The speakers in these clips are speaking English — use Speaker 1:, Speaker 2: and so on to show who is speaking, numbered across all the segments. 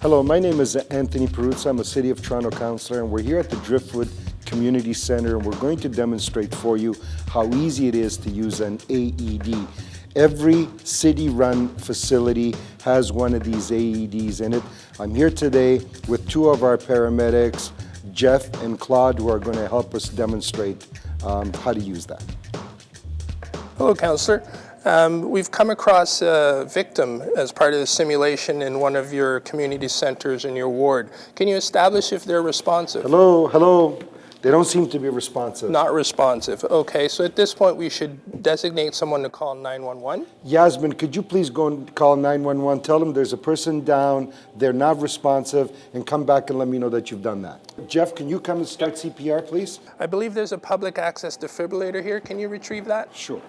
Speaker 1: Hello, my name is Anthony Perruzza. I'm a City of Toronto Councillor, and we're here at the Driftwood Community Centre, and we're going to demonstrate for you how easy it is to use an AED. Every city-run facility has one of these AEDs in it. I'm here today with two of our paramedics, Jeff and Claude, who are going to help us demonstrate how to use that.
Speaker 2: Hello, Councillor. We've come across a victim as part of the simulation in one of your community centres in your ward. Can you establish if they're responsive?
Speaker 1: Hello. They don't seem to be responsive.
Speaker 2: Not responsive. Okay, so at this point we should designate someone to call 911.
Speaker 1: Yasmin, could you please go and call 911? Tell them there's a person down, they're not responsive, and come back and let me know that you've done that. Jeff, can you come and start CPR, please?
Speaker 2: I believe there's a public access defibrillator here. Can you retrieve that?
Speaker 1: Sure.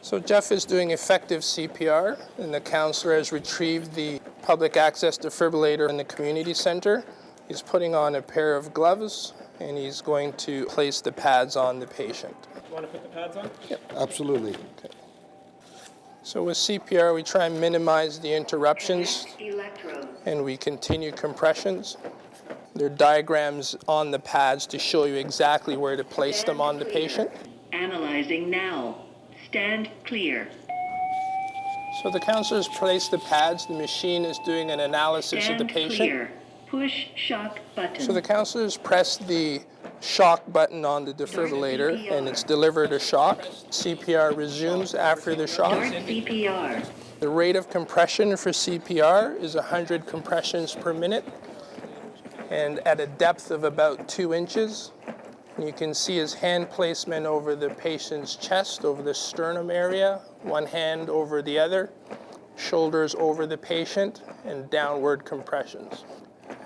Speaker 2: So Jeff is doing effective CPR, and the councillor has retrieved the public access defibrillator in the community centre. He's putting on a pair of gloves, and he's going to place the pads on the patient.
Speaker 3: You want to put the pads on?
Speaker 1: Yep. Absolutely.
Speaker 2: Okay. So with CPR, we try and minimize the interruptions, and we continue compressions. There are diagrams on the pads to show you exactly where to place them on the patient.
Speaker 4: Analyzing now. Stand clear.
Speaker 2: So the councillor's placed the pads. The machine is doing an analysis of the patient.
Speaker 4: Clear. Push shock button.
Speaker 2: So the councillor's pressed the shock button on the defibrillator, and it's delivered a shock. CPR resumes after the shock.
Speaker 4: Start CPR.
Speaker 2: The rate of compression for CPR is 100 compressions per minute, and at a depth of about 2 inches. You can see his hand placement over the patient's chest, over the sternum area, one hand over the other, shoulders over the patient, and downward compressions.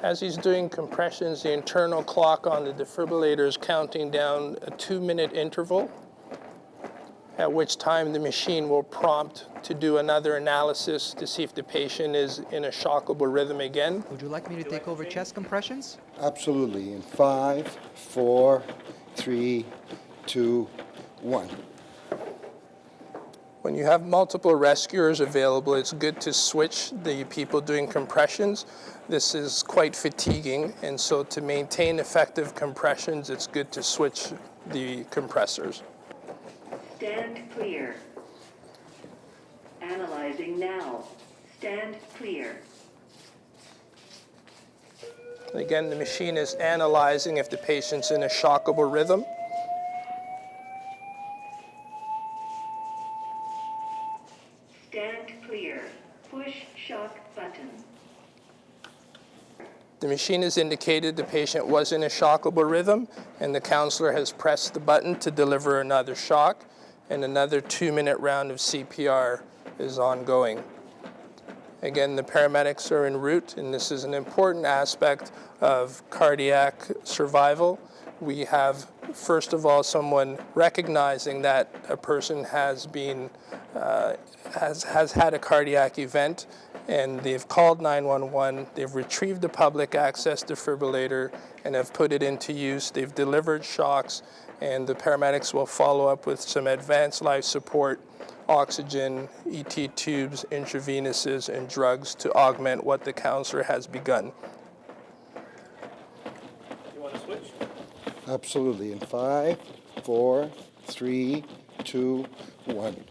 Speaker 2: As he's doing compressions, the internal clock on the defibrillator is counting down a 2-minute interval, at which time the machine will prompt to do another analysis to see if the patient is in a shockable rhythm again.
Speaker 5: Would you like me to take over chest compressions?
Speaker 1: Absolutely. In 5, 4, 3, 2, 1.
Speaker 2: When you have multiple rescuers available, it's good to switch the people doing compressions. This is quite fatiguing, and so to maintain effective compressions, it's good to switch the compressors.
Speaker 4: Stand clear. Analyzing now. Stand clear.
Speaker 2: Again, the machine is analyzing if the patient's in a shockable rhythm.
Speaker 4: Stand clear. Push shock button.
Speaker 2: The machine has indicated the patient was in a shockable rhythm, and the councillor has pressed the button to deliver another shock, and another 2-minute round of CPR is ongoing. Again, the paramedics are en route, and this is an important aspect of cardiac survival. We have, first of all, someone recognizing that a person has been has had a cardiac event, and they've called 911. They've retrieved the public access defibrillator and have put it into use. They've delivered shocks, and the paramedics will follow up with some advanced life support, oxygen, ET tubes, intravenous's, and drugs to augment what the councillor has begun.
Speaker 3: You want to switch?
Speaker 1: Absolutely. In 5, 4, 3, 2, 1.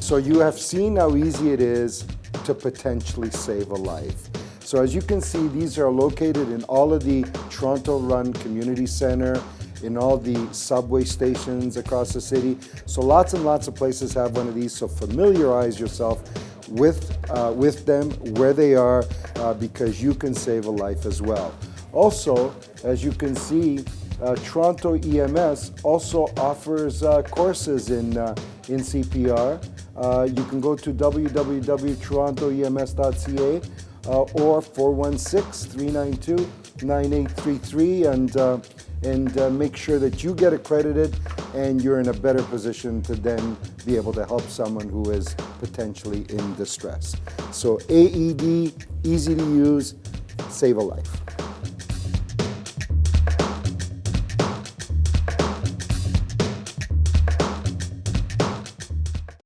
Speaker 1: So you have seen how easy it is to potentially save a life. So as you can see, these are located in all of the Toronto-run community center, in all the subway stations across the city. So lots and lots of places have one of these, so familiarize yourself with them, where they are, because you can save a life as well. Also, as you can see, Toronto EMS also offers courses in CPR. You can go to www.torontoems.ca or 416-392-9833 and make sure that you get accredited and you're in a better position to then be able to help someone who is potentially in distress. So AED, easy to use, save a life.